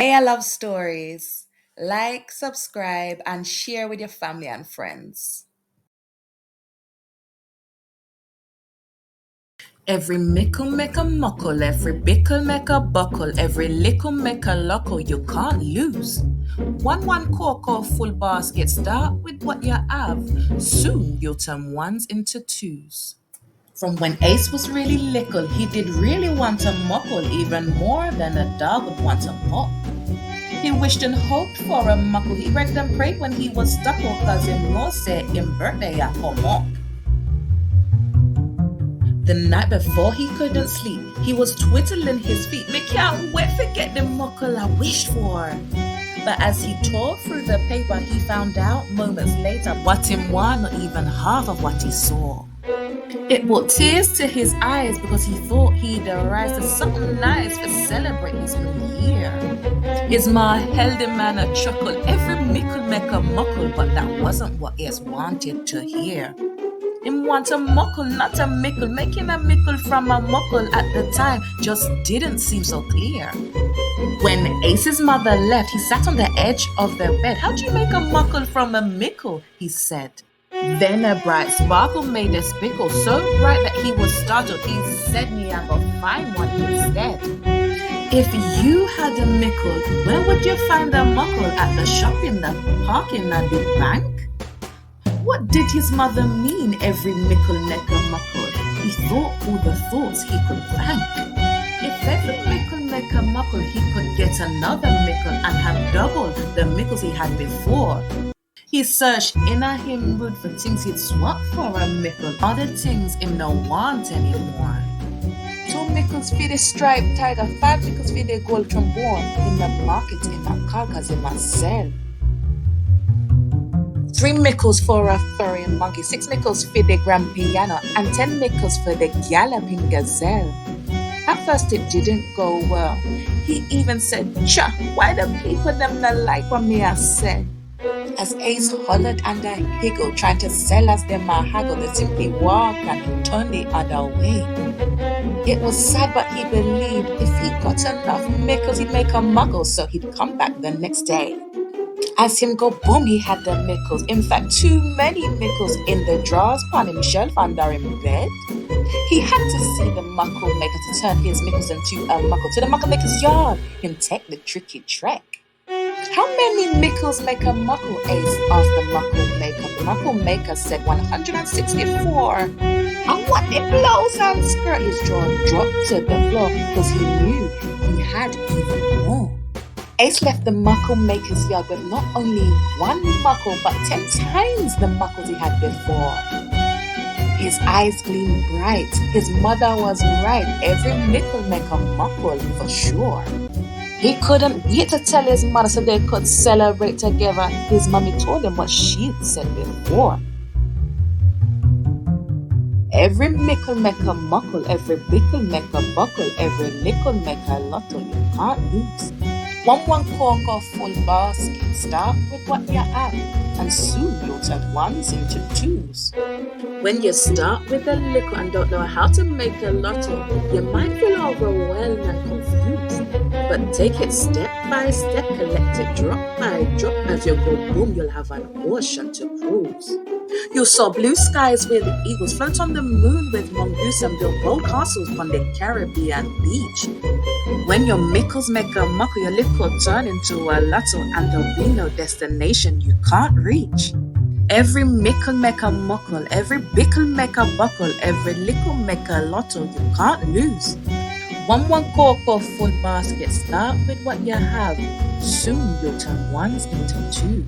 Naia Love Stories. Like, subscribe, and share with your family and friends. Every mickle make a muckle, every bickle make a buckle, every lickle make a luckle, you can't lose. One cork or full basket, start with what you have. Soon you'll turn ones into twos. From when Ace was really little, he did really want a muckle, even more than a dog would want a pup. He wished and hoped for a muckle, he begged and prayed when he was stuckle, cause him no say him birthday a come up. The night before he couldn't sleep, he was twiddling his feet. Me can't wait to get the muckle I wished for. But as he tore through the paper, he found out moments later what him was not even half of what he saw. It brought tears to his eyes because he thought he'd arise to something nice to celebrate his new year. His ma held him and a chuckle, every mickle make a muckle, but that wasn't what Ace wanted to hear. Him want a muckle, not a mickle. Making a mickle from a muckle at the time just didn't seem so clear. When Ace's mother left, he sat on the edge of the bed. How do you make a muckle from a mickle? He said. Then a bright sparkle made a spickle, so bright that he was startled. He said, me I go find one instead. If you had a mickle, where would you find a muckle? At the shop, in the park, in the bank? What did his mother mean, every mickle make a muckle? He thought all the thoughts he could thank. If every mickle make a muckle, he could get another mickle and have double the mickles he had before. He searched inner him good for things he'd swap for a mickle, other things him no want anymore. 2 mickles for the striped tiger, 5 mickles for the gold trombone. In the market, in my car, cause in my sell. 3 mickles for a furry monkey, 6 mickles for the grand piano, and 10 mickles for the galloping gazelle. At first it didn't go well. He even said, "Cha, why the people them not like what me I said?" As Ace hollered and a higgle, trying to sell as them a haggle, they simply walked and turned the other way. It was sad, but he believed if he got enough mickles, he'd make a muckle, so he'd come back the next day. As him go boom, he had the mickles. In fact, too many mickles in the drawers upon him shelf under him bed. He had to see the muckle maker to turn his mickles into a muckle. To the muckle maker's yard, him take the tricky trek. How many mickles make a muckle, Ace? Asked the muckle maker. The muckle maker said 164. And what the blows and skirt, his jaw dropped to the floor because he knew he had even more. Ace left the muckle maker's yard with not only 1 muckle but 10 times the muckles he had before. His eyes gleamed bright. His mother was right. Every mickle make a muckle for sure. He couldn't wait to tell his mother so they could celebrate together. His mommy told him what she'd said before. Every mickle make a muckle, every bickle make a buckle, every lickle make a lottle, you can't lose. One cork or full basket, start with what you have, and soon you'll turn ones into twos. When you start with a lickle and don't know how to make a lottle, you might feel overwhelmed and confused. But take it step by step, collect it drop by drop. As you go boom, you'll have an ocean to cruise. You saw blue skies where the eagles float on the moon with mongoose and build gold castles on the Caribbean beach. When your mickles make a muckle, your lick will turn into a lottle and there'll be no destination you can't reach. Every mickle make a muckle, every bickle make a buckle, every lickle make a lottle, you can't lose. One cork or full basket, start with what you have. Soon you'll turn ones into twos.